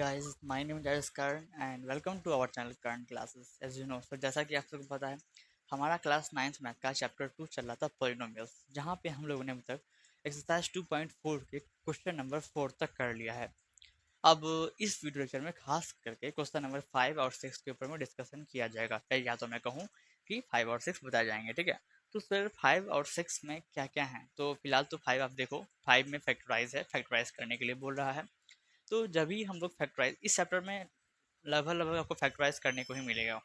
guys, my name is Karan and welcome to our channel Karan Classes. As you know, जैसा कि आप सबको पता है हमारा क्लास 9th मैथ का चैप्टर 2 चल रहा था पॉलिनोमियल्स, जहाँ पे हम लोगों ने अभी तक एक्सरसाइज 2.4 के क्वेश्चन नंबर 4 तक कर लिया है। अब इस वीडियो लेक्चर में खास करके क्वेश्चन नंबर 5 और 6 के ऊपर में डिस्कशन किया जाएगा, या तो मैं कहूँ कि 5 और 6 बताए जाएंगे। ठीक है, तो सर 5 और 6 में क्या क्या है? तो फिलहाल तो 5 आप देखो, 5 में फैक्टराइज है, फैक्टराइज करने के लिए बोल रहा है। तो जब भी हम लोग फैक्टराइज इस चैप्टर में लगभग लगभग आपको फैक्टराइज करने को ही मिलेगा।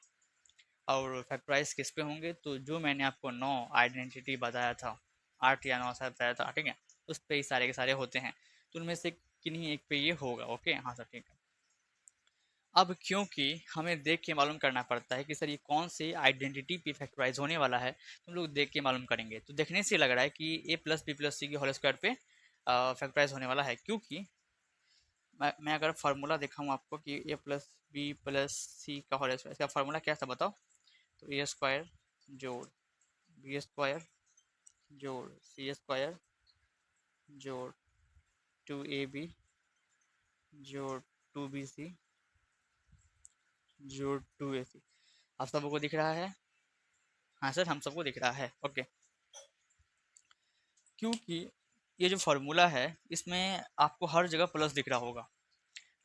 और फैक्टराइज किस पे होंगे? तो जो मैंने आपको 9 आइडेंटिटी बताया था, 8 या 9 से बताया था, ठीक है, उस पे ही सारे के सारे होते हैं। तो उनमें से किन्हीं एक पे ये होगा। ओके, हाँ सर, ठीक है। अब क्योंकि हमें देख के मालूम करना पड़ता है कि सर ये कौन से आइडेंटिटी पे फैक्टराइज होने वाला है, तो हम लोग देख के मालूम करेंगे। तो देखने से लग रहा है कि a प्लस बी प्लस सी के होल स्क्वायर पे फैक्टराइज होने वाला है, क्योंकि मैं अगर फार्मूला दिखाऊँ आपको कि ए प्लस बी प्लस सी का होल स्क्वायर, इसका फार्मूला क्या था बताओ? तो ए स्क्वायर जोड़ बी स्क्वायर जोड़ सी स्क्वायर जोड़ 2ab जोड़ 2bc जोड़ 2ac। आप सबको दिख रहा है? हाँ सर, हम सबको दिख रहा है। ओके, क्योंकि ये जो फार्मूला है इसमें आपको हर जगह प्लस दिख रहा होगा,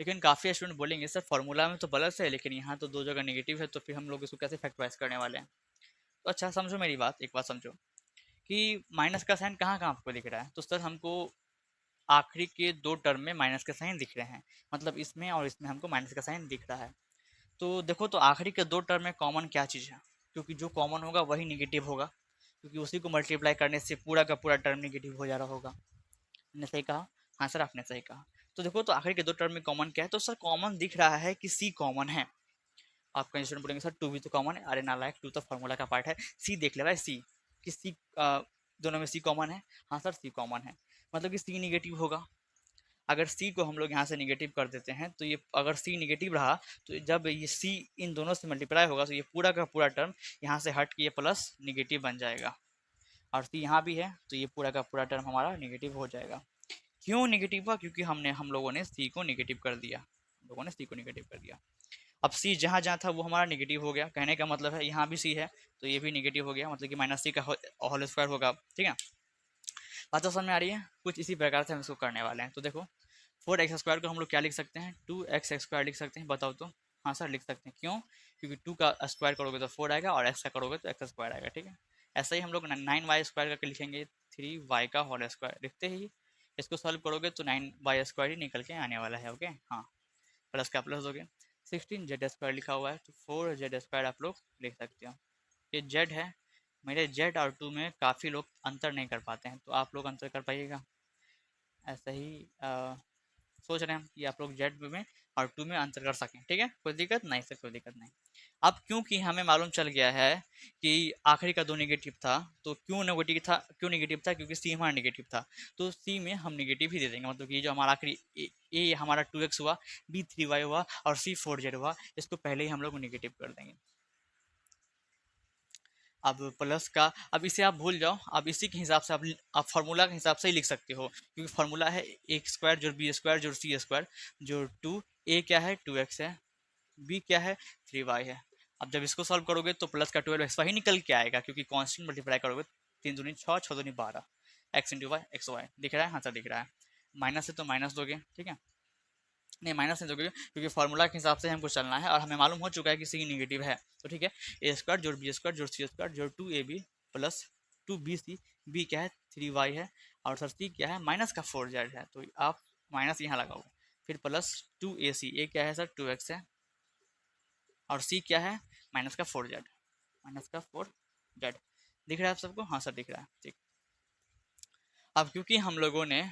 लेकिन काफ़ी स्टूडेंट बोलेंगे सर फार्मूला में तो प्लस है लेकिन यहाँ तो दो जगह नेगेटिव है, तो फिर हम लोग इसको कैसे फैक्टराइज करने वाले हैं? तो अच्छा समझो मेरी बात, एक बात समझो कि माइनस का साइन कहाँ कहाँ आपको दिख रहा है। तो सर हमको आखिरी के दो टर्म में माइनस का साइन दिख रहे हैं, मतलब इसमें और इसमें हमको माइनस का साइन दिख रहा है। तो देखो, तो आखिरी के दो टर्म में कॉमन क्या चीज़ है? क्योंकि जो कॉमन होगा वही निगेटिव होगा, क्योंकि उसी को मल्टीप्लाई करने से पूरा का पूरा टर्म निगेटिव हो जा रहा होगा। मैंने सही कहा? हाँ सर, आपने सही कहा। तो देखो, तो आखिरी के दो टर्म में कॉमन क्या है? तो सर कॉमन दिख रहा है कि सी कॉमन है। आप कहीं स्टूडेंट बोलेंगे सर टू भी तो कॉमन है। अरे नालायक, टू तो फार्मूला का पार्ट है। सी देख ले भाई, सी कि सी दोनों में सी कॉमन है। हाँ सर, सी कॉमन है, मतलब कि सी निगेटिव होगा। अगर सी को हम लोग यहाँ से निगेटिव कर देते हैं तो ये, अगर सी निगेटिव रहा तो जब ये सी इन दोनों से मल्टीप्लाई होगा तो ये पूरा का पूरा टर्म यहाँ से हट के ये प्लस निगेटिव बन जाएगा। और सी यहाँ भी है तो ये पूरा का पूरा टर्म हमारा निगेटिव हो जाएगा। क्यों निगेटिव हुआ? क्योंकि हम लोगों ने सी को निगेटिव कर दिया, हम लोगों ने सी को निगेटिव कर दिया। अब सी जहाँ जहाँ था वो हमारा निगेटिव हो गया, कहने का मतलब है यहाँ भी सी है तो ये भी निगेटिव हो गया, मतलब कि माइनस सी का होल स्क्वायर होगा। ठीक है, बात तो समझ में आ रही है? कुछ इसी प्रकार से हम इसको करने वाले हैं। तो देखो, 4x² को हम लोग क्या लिख सकते हैं? 2x² लिख सकते हैं। बताओ तो। हाँ सर, लिख सकते हैं। क्यों? क्योंकि 2 का स्क्वायर करोगे तो 4 आएगा और x का करोगे तो x² आएगा। ठीक है, ऐसा ही हम लोग 9y² करके लिखेंगे, 3y का होल स्क्वायर लिखते ही इसको सॉल्व करोगे तो 9y² ही निकल के आने वाला है। ओके, हाँ, प्लस का प्लस दोगे। 16z² लिखा हुआ है तो 4z² आप लोग लिख सकते हो। ये z है, मेरे z और 2 में काफ़ी लोग अंतर नहीं कर पाते हैं, तो आप लोग अंतर कर पाइएगा। ऐसा ही सोच रहे हैं कि आप लोग जेड में और 2 में अंतर कर सकें। ठीक है, कोई दिक्कत नहीं सर, कोई दिक्कत नहीं। अब क्योंकि हमें मालूम चल गया है कि आखिरी का दो नेगेटिव था, तो क्यों नेगेटिव था? क्यों नेगेटिव था? क्योंकि सी हमारा नेगेटिव था, तो सी में हम नेगेटिव ही दे देंगे। मतलब कि जो हमारा आखिरी ए हमारा 2x हुआ, बी 3y हुआ और सी 4z हुआ, इसको पहले ही हम लोग नेगेटिव कर देंगे। अब प्लस का, अब इसे आप भूल जाओ, अब इसी के हिसाब से आप फार्मूला के हिसाब से ही लिख सकते हो, क्योंकि फार्मूला है a² जोड़ b² जोड़ c² जोड़ 2। a क्या है? 2x है। b क्या है? 3y है। अब जब इसको सॉल्व करोगे तो प्लस का 12x ही निकल के आएगा, क्योंकि कांस्टेंट मल्टीप्लाई करोगे, 3 दूनी 6, 6 दूनी 12, x into Y X Y. दिख रहा है? हाँ सर, दिख रहा है। माइनस है तो माइनस दोगे। ठीक है, नहीं माइनस नहीं दोगे, क्योंकि फार्मूला के हिसाब से हमको चलना है और हमें मालूम हो चुका है कि सी निगेटिव है। तो ठीक है, a² जोड़ b² जोड़ c² जोड़ 2ab प्लस 2bc। बी क्या है? 3y है। और सर सी क्या है? माइनस का 4z है, तो आप माइनस यहाँ लगाओ। फिर प्लस 2ac, ए क्या है सर? 2x है। और सी क्या है? माइनस का 4z, माइनस का 4z। दिख रहा है आप सबको? हाँ सर, दिख रहा है। ठीक, अब क्योंकि हम लोगों ने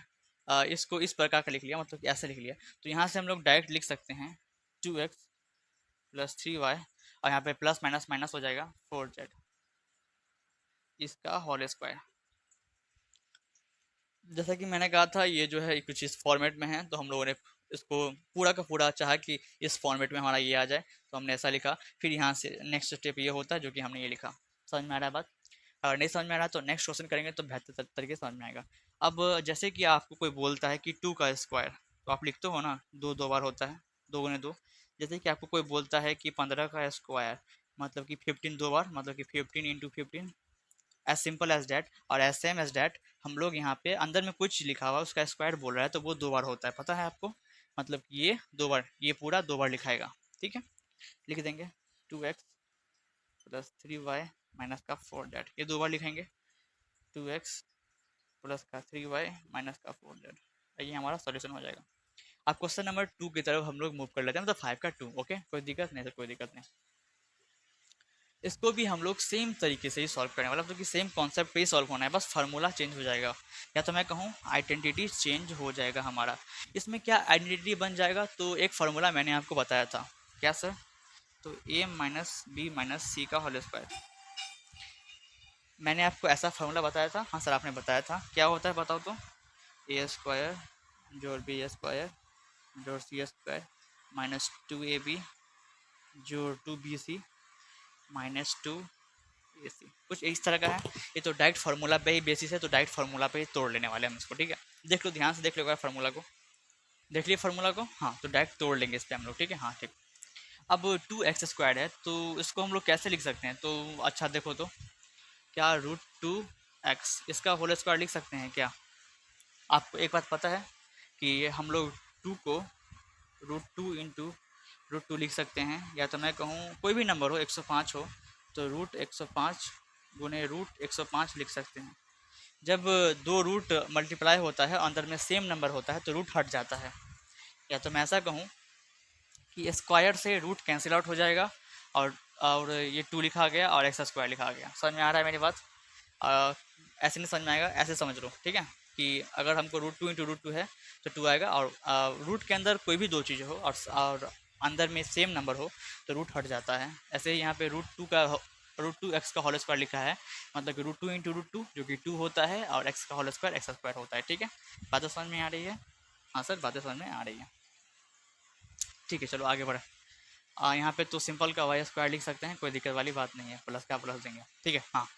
इसको इस प्रकार का लिख लिया, मतलब ऐसे लिख लिया, तो यहाँ से हम लोग डायरेक्ट लिख सकते हैं 2x प्लस 3y, और यहाँ पे प्लस माइनस माइनस हो जाएगा 4z, इसका होल स्क्वायर। जैसा कि मैंने कहा था, ये जो है कुछ इस फॉर्मेट में है, तो हम लोगों ने इसको पूरा का पूरा चाहा कि इस फॉर्मेट में हमारा ये आ जाए, तो हमने ऐसा लिखा। फिर यहाँ से नेक्स्ट स्टेप ये होता है जो कि हमने ये लिखा। समझ में आ रहा है बात? अगर नहीं समझ में आ रहा तो नेक्स्ट क्वेश्चन करेंगे तो बेहतर तरीके से समझ में आएगा। अब जैसे कि आपको कोई बोलता है कि 2 का स्क्वायर, तो आप लिखते हो ना, दो दो बार होता है। 2 गुने 2। जैसे कि आपको कोई बोलता है कि 15 का स्क्वायर मतलब कि 15 दो बार, मतलब कि 15 into 15, as simple as that. और एज सेम एज डैट हम लोग यहाँ पे अंदर में कुछ लिखा हुआ है उसका स्क्वायर बोल रहा है तो वो 2 बार होता है, पता है आपको। मतलब ये 2 बार, ये पूरा 2 बार लिखाएगा, ठीक है। लिख देंगे 2x प्लस 3y माइनस का 4z, ये 2 बार लिखेंगे। 2x प्लस का 3y माइनस का 4z, ये हमारा सॉल्यूशन हो जाएगा। अब क्वेश्चन नंबर 2 की तरफ हम लोग मूव कर लेते हैं, मतलब 5 का 2। ओके, कोई दिक्कत नहीं सर, कोई दिक्कत नहीं। इसको भी हम लोग सेम तरीके से ही सॉल्व करने वाला, मतलब कि सेम कॉन्सेप्ट पे ही सॉल्व होना है, बस फार्मूला चेंज हो जाएगा, या तो मैं कहूँ आइडेंटिटी चेंज हो जाएगा हमारा। इसमें क्या आइडेंटिटी बन जाएगा, तो एक फार्मूला मैंने आपको बताया था, क्या सर, तो a माइनस बी माइनस सी का होल स्क्वायर। मैंने आपको ऐसा फार्मूला बताया था, हाँ सर आपने बताया था, क्या होता है बताओ तो, ए स्क्वायर जोड़ बी स्क्वायर जोड़ सी स्क्वायर माइनस 2ab जोड़ 2bc माइनस 2ac, कुछ इस तरह का है। ये तो डायरेक्ट फार्मूला पे ही बेसिस है, तो डायरेक्ट फार्मूला पे ही तोड़ लेने वाले हैं हम इसको, ठीक है। देख लो, ध्यान से देख लो फार्मूला को, देख लिया फार्मूला को, हाँ तो डायरेक्ट तोड़ लेंगे इस पर हम लोग, ठीक है। हाँ ठीक। अब 2x² है तो इसको हम लोग कैसे लिख सकते हैं, तो अच्छा देखो तो, क्या √2x इसका होल स्क्वायर लिख सकते हैं क्या। आपको एक बात पता है कि हम लोग 2 को √2 इंटू √2 लिख सकते हैं, या तो मैं कहूँ कोई भी नंबर हो, 105 हो तो √105 गुने √105 लिख सकते हैं। जब दो रूट मल्टीप्लाई होता है अंदर में सेम नंबर होता है तो रूट हट जाता है, या तो मैं ऐसा कहूँ कि स्क्वायर से रूट कैंसिल आउट हो जाएगा, और ये 2 लिखा गया और एक्स स्क्वायर लिखा गया। समझ में आ रहा है मेरी बात। ऐसे नहीं समझ में आएगा, ऐसे समझ लो, ठीक है। कि अगर हमको √2 इंटू √2 है तो 2 आएगा, और रूट के अंदर कोई भी दो चीज़ हो और अंदर में सेम नंबर हो तो रूट हट जाता है। ऐसे ही यहाँ पे √2x का होल स्क्वायर लिखा है, मतलब कि √2 इंटू √2 जो कि 2 होता है, और x का होल स्क्वायर एक्स स्क्वायर होता है, ठीक है। बातें समझ में आ रही है, हाँ सर बातें समझ में आ रही है, ठीक है। चलो आगे बढ़े। यहाँ पे तो सिंपल का वाई स्क्वायर लिख सकते हैं, कोई दिक्कत वाली बात नहीं है, प्लस का प्लस देंगे, ठीक है। हाँ,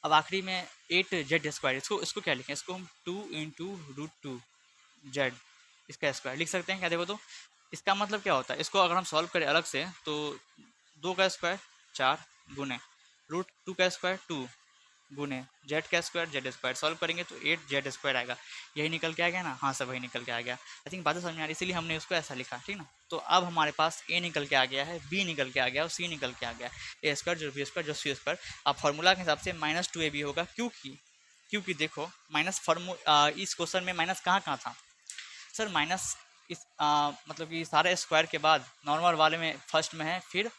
अब आखिरी में 8z², इसको इसको क्या लिखें, इसको हम 2 इंटू √2z इसका स्क्वायर लिख सकते हैं क्या। देखो तो इसका मतलब क्या होता है, इसको अगर हम सॉल्व करें अलग से तो 2 का स्क्वायर 4 गुने √2 का स्क्वायर 2 गुने जेड का स्क्वायर जेड स्क्वायर, सॉल्व करेंगे तो 8z² आएगा। यही निकल के आ गया ना, हाँ सब वही निकल के आ गया। आई थिंक बातें समझ में आ रही, इसीलिए हमने उसको ऐसा लिखा, ठीक ना। तो अब हमारे पास a निकल के आ गया है, b निकल के आ गया और c निकल के आ गया, a² जो b² जो c²। अब फार्मूला के हिसाब से -2ab होगा, क्योंकि क्योंकि देखो माइनस इस क्वेश्चन में माइनस कहाँ कहाँ था सर, माइनस इस मतलब कि सारे स्क्वायर के बाद नॉर्मल वाले में फर्स्ट में है, फिर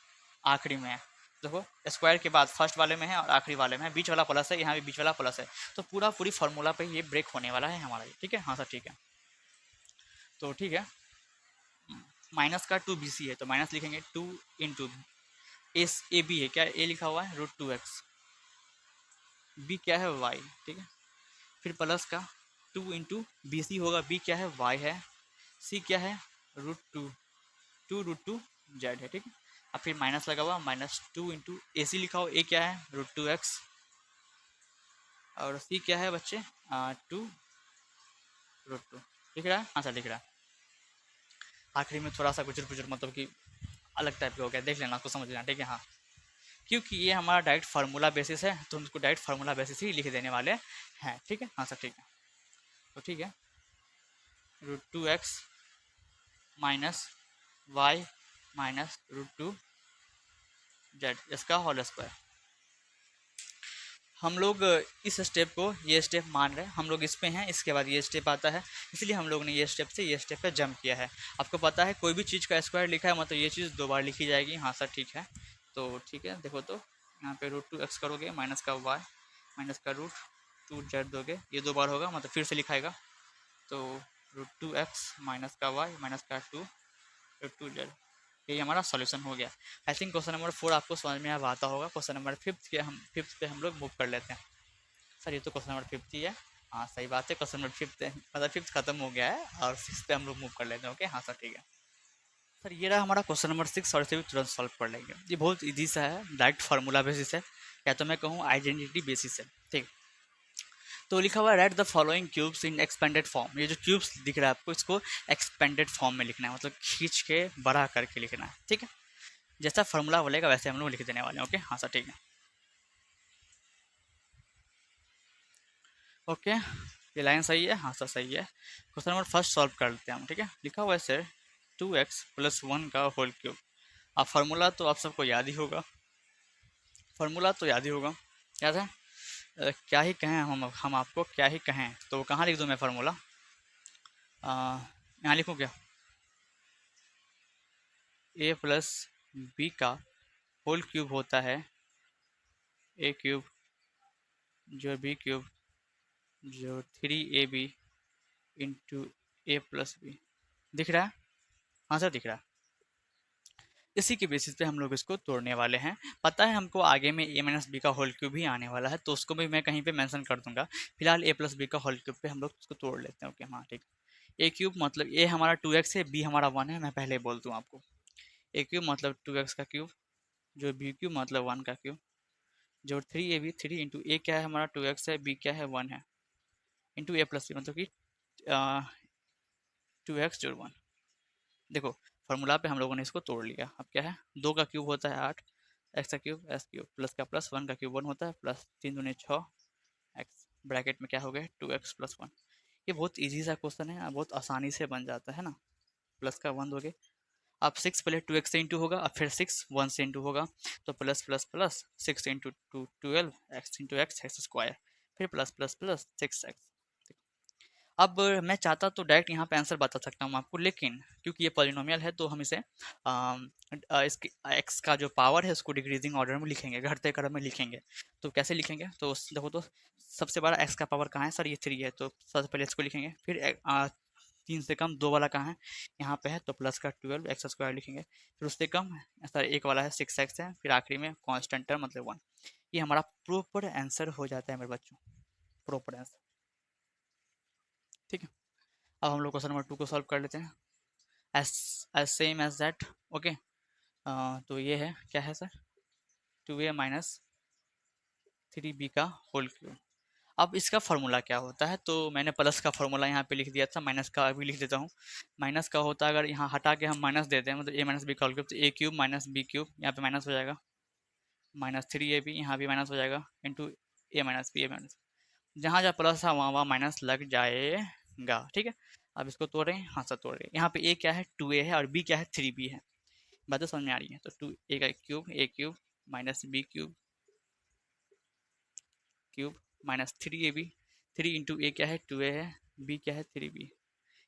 आखिरी में है। देखो स्क्वायर के बाद फर्स्ट वाले में है और आखिरी वाले में है, बीच वाला प्लस है, यहाँ भी बीच वाला प्लस है, तो पूरी फार्मूला पे ये ब्रेक होने वाला है हमारा, ठीक है। हाँ सर ठीक है, तो ठीक है। माइनस का 2bc है तो माइनस लिखेंगे 2 इंटू एस ए बी है, क्या ए लिखा हुआ है √2x, बी क्या है y, ठीक है। फिर प्लस का 2 इंटू बी सी होगा, बी क्या है y है, सी क्या है √2 जेड है, ठीक है। अब फिर माइनस लगा हुआ, -2 इंटू ए सी लिखा हो, ए क्या है √2x, और सी क्या है बच्चे 2 √2, लिख रहा है, हाँ सर लिख रहा है। आखिरी में थोड़ा सा गुजर गुजर मतलब कि अलग टाइप का हो गया, देख लेना उसको, समझ लेना, ठीक है। हाँ, क्योंकि ये हमारा डायरेक्ट फार्मूला बेसिस है तो हम इसको डायरेक्ट फार्मूला बेसिस ही लिख देने वाले हैं, ठीक है। हाँ सर ठीक है, तो ठीक है, √2x minus Y minus √2z इसका होल स्क्वायर। हम लोग इस स्टेप को ये स्टेप मान रहे हैं, हम लोग इस पे हैं, इसके बाद ये स्टेप आता है, इसलिए हम लोग ने ये स्टेप से ये स्टेप पे जंप किया है। आपको पता है कोई भी चीज़ का स्क्वायर लिखा है मतलब ये चीज़ 2 बार लिखी जाएगी, हाँ सर ठीक है। तो ठीक है, देखो तो यहाँ पे √2x करोगे, माइनस का y माइनस का √2z दोगे, ये 2 बार होगा मतलब फिर से लिखाएगा, तो √2x माइनस का y माइनस का 2 √2z, ये हमारा सॉल्यूशन हो गया। आई थिंक क्वेश्चन नंबर 4 आपको समझ में अब आता होगा। क्वेश्चन नंबर 5 पे हम लोग मूव कर लेते हैं। सर ये तो क्वेश्चन नंबर 5 ही है, हाँ सही बात है, क्वेश्चन नंबर 5 मतलब 5 खत्म हो गया है और 6 पे हम लोग मूव कर लेते हैं, ओके। हाँ सर ठीक है। सर ये रहा हमारा क्वेश्चन नंबर 6 और इसे भी तुरंत सॉल्व कर लेंगे। ये बहुत ईजी सा है, डायरेक्ट फार्मूला बेसिस है, या तो मैं कहूँ आइडेंटिटी बेसिस है, ठीक। तो लिखा हुआ है right the following cubes in expanded form. ये जो क्यूब्स दिख रहा है आपको, इसको एक्सपेंडेड फॉर्म में लिखना है, मतलब खींच के बड़ा करके लिखना है, ठीक है। जैसा फॉर्मूला बोलेगा वैसे हम लोग लिख देने वाले हैं। ओके, हाँ सर, ठीक है। ओके, ये लाइन सही है, हाँ सर सही है। क्वेश्चन नंबर फर्स्ट सॉल्व कर लेते हैं हम, ठीक है। लिखा हुआ है सर 2x + 1 का होल क्यूब। अब फार्मूला तो आप सबको याद ही होगा, फार्मूला तो याद ही होगा, याद है। क्या ही कहें हम आपको क्या ही कहें, तो कहाँ लिख दूँ मैं फार्मूला, यहाँ लिखूँ क्या, a + b का होल क्यूब होता है a क्यूब जो b क्यूब जो 3ab इंटू a+b। दिख रहा है, हाँ सर दिख रहा है। इसी के बेसिस पे हम लोग इसको तोड़ने वाले हैं। पता है हमको आगे में a - b का होल क्यूब भी आने वाला है, तो उसको भी मैं कहीं पे मेंशन कर दूंगा। फिलहाल a+b का होल क्यूब पे हम लोग इसको तोड़ लेते हैं। ओके, हाँ ठीक। a क्यूब मतलब a हमारा 2x है, b हमारा 1 है, मैं पहले बोल दूँ आपको। a क्यूब मतलब 2x का क्यूब, जो b क्यूब मतलब 1 का क्यूब, जो 3ab 3 इंटू a क्या है हमारा 2x है, b क्या है 1 है, इंटू a+b मतलब कि 2x जोड़ 1। देखो फार्मूला पे हम लोगों ने इसको तोड़ लिया। अब क्या है, 2 का क्यूब होता है 8, एक्स का क्यूब एस क्यूब प्लस का प्लस 1 का क्यूब 1 होता है, प्लस 3 दूनी 6 एक्स, ब्रैकेट में क्या हो गया 2x + 1। ये बहुत इजी सा क्वेश्चन है, बहुत आसानी से बन जाता है ना। प्लस का 1 दोगे, अब 6 पहले 2x से इंटू होगा, अब फिर 6 1 से इंटू होगा, तो plus plus plus 6 into 2 12 x into x x square, फिर प्लस प्लस प्लस 6x। अब मैं चाहता तो डायरेक्ट यहाँ पे आंसर बता सकता हूँ आपको, लेकिन क्योंकि ये पॉलिनोमियल है तो हम इसे इसके एक्स का जो पावर है उसको डिक्रीजिंग ऑर्डर में लिखेंगे, घटते क्रम में लिखेंगे। तो कैसे लिखेंगे, तो देखो तो सबसे बड़ा एक्स का पावर कहाँ है सर, ये 3 है, तो सबसे पहले इसको लिखेंगे। फिर 3 से कम 2 वाला कहाँ है, यहाँ पे है, तो प्लस का 12 एक्स स्क्वायर लिखेंगे। फिर उससे कम सर 1 वाला है 6x है, फिर आखिरी में कॉन्स्टेंट टर्म मतलब 1। ये हमारा प्रॉपर आंसर हो जाता है मेरे बच्चों, प्रॉपर आंसर, ठीक है। अब हम लोग क्वेश्चन नंबर 2 को सॉल्व कर लेते हैं, as as same as that. Okay, तो ये है क्या है सर, 2a - 3b का होल क्यूब। अब इसका फार्मूला क्या होता है, तो मैंने प्लस का फार्मूला यहाँ पे लिख दिया था, माइनस का अभी लिख देता हूँ। माइनस का होता है, अगर यहाँ हटा के हम माइनस देते हैं, मतलब a - b का होल क्यूब, तो a क्यूब - b क्यूब, यहाँ पे माइनस हो जाएगा, -3ab यहाँ भी माइनस हो जाएगा, into a - b a minus, जहाँ जहाँ प्लस है वहाँ वहाँ माइनस लग जाएगा, ठीक है। अब इसको तोड़ रहे हैं, हाँ सर तोड़ रहे हैं। यहाँ पे a क्या है 2a है, और b क्या है 3b है, बातें समझ में आ रही है। तो 2a का cube a cube - b cube cube -3ab, 3 into a क्या है 2a है, b क्या है 3b,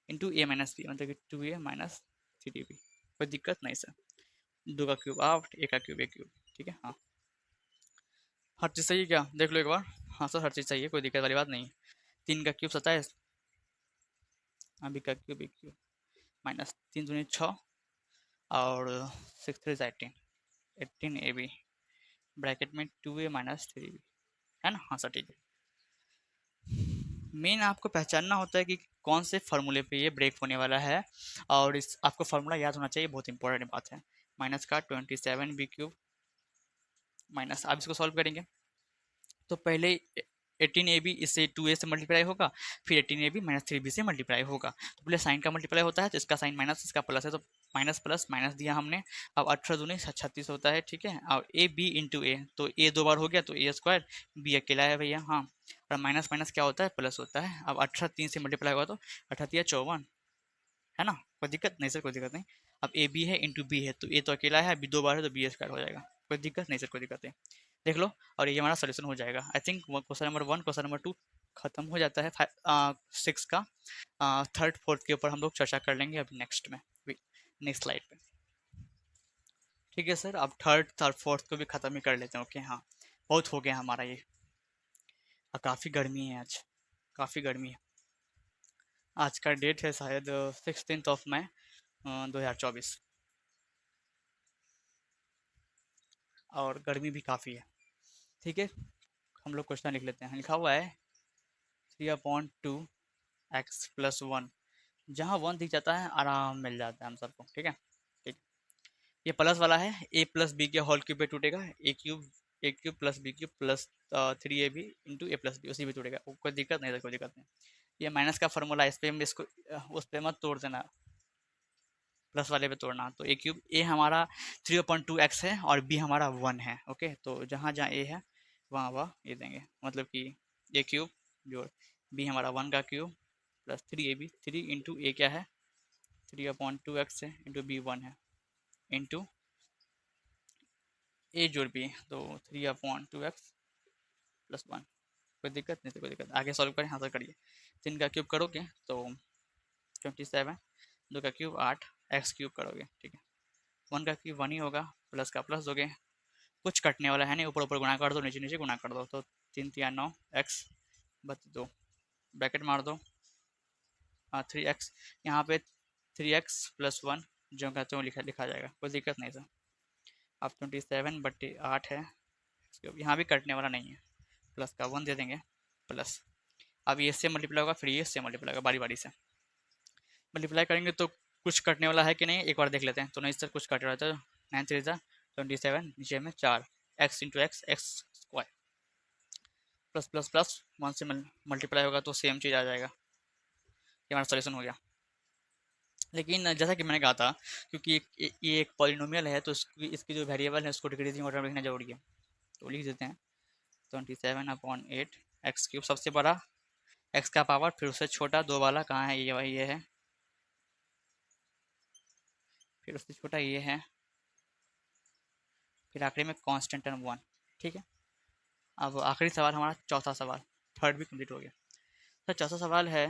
इंटू a - b मतलब कि 2a - 3b। कोई दिक्कत नहीं सर, 2 का क्यूब 8, a का क्यूब a क्यूब, ठीक है। हाँ हर चीज़ सही है क्या, देख लो एक बार। हाँ सर हर चीज़ सही है, कोई दिक्कत वाली बात नहीं। 3 का क्यूब 27, b का क्यूब a क्यूब, -3 दूनी 6, और 6 3 18, 18ab, ब्रैकेट में 2a - 3b, है ना। हाँ सर ठीक है। मेन आपको पहचानना होता है कि कौन से फार्मूले पे ये ब्रेक होने वाला है, और इस आपको फार्मूला याद होना चाहिए, बहुत इंपॉर्टेंट बात है। माइनस का 27b क्यूब माइनस, आप इसको सॉल्व करेंगे तो पहले 18ab इससे 2a से मल्टीप्लाई होगा, फिर 18ab - 3b से मल्टीप्लाई होगा। तो पहले साइन का मल्टीप्लाई होता है, तो इसका साइन माइनस इसका प्लस है, तो माइनस प्लस माइनस दिया हमने। अब 18 दूनी 36 होता है, ठीक है। और ए बी इंटू ए, तो ए 2 बार हो गया तो ए स्क्वायर, बी अकेला है भैया, हाँ। और माइनस माइनस क्या होता है, प्लस होता है। अब 18 3 से मल्टीप्लाई होगा तो 18 54, है ना। कोई दिक्कत नहीं सर, कोई दिक्कत नहीं। अब ए बी है इंटू बी है, तो ए तो अकेला है, बी 2 बार है तो बी स्क्वायर हो जाएगा। कोई दिक्कत नहीं सर, कोई दिक्कत नहीं। देख लो, और ये हमारा सोल्यूशन हो जाएगा। I think question number 1 question number 2 खत्म हो जाता है। 6 का थर्ड फोर्थ के ऊपर हम लोग चर्चा कर लेंगे अभी नेक्स्ट में, नेक्स्ट स्लाइड पे, ठीक है सर। अब थर्ड फोर्थ को भी ख़त्म ही कर लेते हैं। ओके हाँ, बहुत हो गया हमारा ये। काफ़ी गर्मी है आज, काफ़ी गर्मी है। आज का डेट है शायद 16 मई 2024, और गर्मी भी काफ़ी है, ठीक है। हम लोग क्वेश्चन लिख लेते हैं। लिखा हुआ है 3/2x + 1, जहाँ 1 दिख जाता है आराम मिल जाता है हम सबको, ठीक है। ठीक, ये प्लस वाला है, a + b के होल क्यूब पे टूटेगा, a cube A cube plus B cube plus 3ab into A plus B, उसी में जुड़ेगा, कोई दिक्कत नहीं है, कोई दिक्कत नहीं। ये माइनस का फॉर्मूला, इस पे इसको उस पे मत तोड़ देना, प्लस वाले पे तोड़ना। तो ए क्यूब, ए हमारा 3/2x है और बी हमारा 1 है। ओके, तो जहाँ जहाँ ए है वहाँ वहाँ ये देंगे, मतलब कि ए क्यूब जोड़ बी हमारा 1 का क्यूब प्लस 3ab, 3 इंटू ए क्या है 3/2x है, इंटू बी 1 है, इंटू ए जोड़ बी, तो 3/2x प्लस 1। कोई दिक्कत नहीं, तो कोई दिक्कत, आगे सॉल्व करें, हाँ सर करिए। 3 का क्यूब करोगे तो 27, 2 का क्यूब 8, एक्स क्यूब करोगे, ठीक है। 1 का क्यूब 1 ही होगा, प्लस का प्लस दोगे, कुछ कटने वाला है नहीं, ऊपर ऊपर गुणा कर दो, नीचे नीचे गुणा कर दो, तो 3 3 9 एक्स बच 2, ब्रैकेट मार दो, 3x, यहाँ पे 3x प्लस 1 जो कहते हो लिखा लिखा जाएगा, कोई दिक्कत नहीं सर। अब 27/8 है, यहाँ भी कटने वाला नहीं है, प्लस का 1 दे देंगे, प्लस अब ये इससे मल्टीप्लाई होगा, फिर ये इससे मल्टीप्लाई होगा, बारी बारी से मल्टीप्लाई करेंगे तो कुछ कटने वाला है कि नहीं एक बार देख लेते हैं। तो नहीं सर कुछ कट रहा था, 9 3 27, नीचे में 4, x into x, x square plus plus plus 1 से मल्टीप्लाई होगा तो सेम चीज़ आ जाएगा, ये हमारा सोल्यूशन हो गया। लेकिन जैसा कि मैंने कहा था, क्योंकि ये एक पॉलिनोमियल है तो इसकी जो वेरिएबल है उसको डिक्रीजिंग ऑर्डर में लिखना जरूरी है, तो लिख देते हैं 27/8 एक्स क्यूब, सबसे बड़ा एक्स का पावर, फिर उससे छोटा 2 वाला कहाँ है, ये वही ये है, फिर उससे छोटा ये है, फिर आखिरी में कांस्टेंट 1, ठीक है। अब आखिरी सवाल हमारा चौथा सवाल, थर्ड भी कंप्लीट हो गया। तो चौथा सवाल है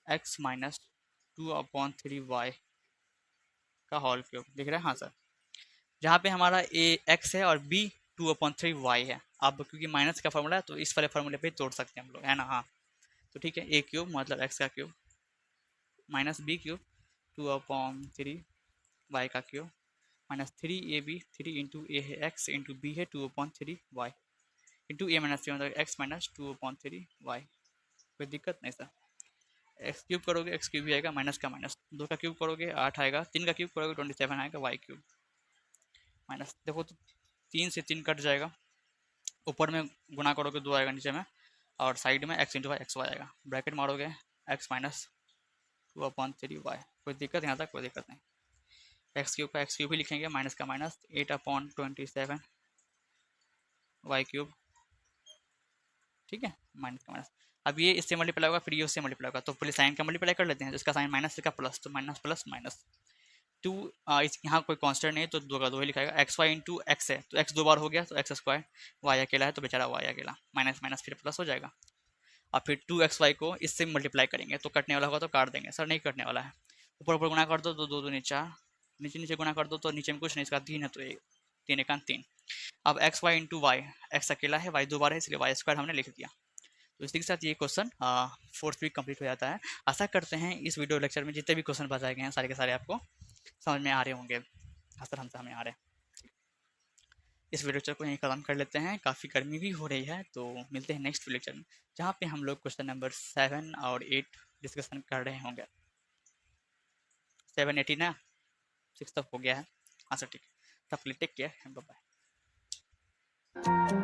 x माइनस 2/3y का होल क्यूब, दिख रहा है, हाँ सर। जहाँ पे हमारा a x है और b 2/3y है। अब क्योंकि माइनस का फॉर्मूला है तो इस वाले फॉर्मूले पे तोड़ सकते हैं हम लोग, है ना, हाँ। तो ठीक है, a क्यूब मतलब x का cube minus b cube 2/3y का क्यूब माइनस 3ab, 3 इंटू ए है x इंटू बी है 2/3y इंटू ए माइनस 3 मतलब x माइनस 2/3y। कोई दिक्कत नहीं सर। एक्स क्यूब करोगे एक्स क्यूब भी आएगा, माइनस का माइनस, 2 का क्यूब करोगे 8 आएगा, 3 का क्यूब करोगे 27 आएगा, वाई क्यूब माइनस, देखो तो 3 से 3 कट जाएगा, ऊपर में गुना करोगे 2 आएगा नीचे में, और साइड में X into Y X Y आएगा, ब्रैकेट मारोगे एक्स माइनस 2/3y। कोई दिक्कत यहाँ तक, कोई दिक्कत नहीं। एक्स क्यूब का एक्स क्यूब ही लिखेंगे, माइनस का माइनस 8/27 वाई क्यूब, ठीक है, माइनस का माइनस। अब ये इससे मल्टीप्लाई होगा, फिर ये उससे मल्टीप्लाई होगा, तो पहले साइन का मल्टीप्लाई कर लेते हैं, जिसका साइन माइनस का प्लस, तो माइनस प्लस माइनस 2, यहाँ कोई कांस्टेंट नहीं तो 2 का 2 ही लिखाएगा, एक्स वाई इंटू एक्स है तो एक्स 2 बार हो गया तो एक्स स्क्वायर, वाई अकेला है तो बेचारा वाई अकेला, माइनस माइनस फिर प्लस हो जाएगा। और फिर 2xy को इससे मल्टीप्लाई करेंगे तो कटने वाला होगा तो काट देंगे, सर नहीं कटने वाला है, ऊपर ऊपर गुना कर दो तो 2 2 नीचे, नीचे नीचे गुना कर दो तो नीचे में कुछ नहीं, इसका 3 है तो 3 1 3। अब X Y into Y, X अकेला है वाई 2 बार है इसलिए वाई स्क्वायर हमने लिख दिया। तो इसी के साथ ये क्वेश्चन फोर्थ वीक कंप्लीट हो जाता है। आशा करते हैं इस वीडियो लेक्चर में जितने भी क्वेश्चन बताए गए हैं सारे के सारे आपको समझ में आ रहे होंगे, सर हमसे हमें आ रहे हैं। इस वीडियो लेक्चर को यहीं खत्म कर लेते हैं, काफ़ी गर्मी भी हो रही है, तो मिलते हैं नेक्स्ट लेक्चर में जहाँ पे हम लोग क्वेश्चन नंबर 7 और 8 डिस्कशन कर रहे होंगे। 7 18 ना, 6 तक हो गया है, हाँ सर ठीक है, तब टेक केयर, बाय बाय।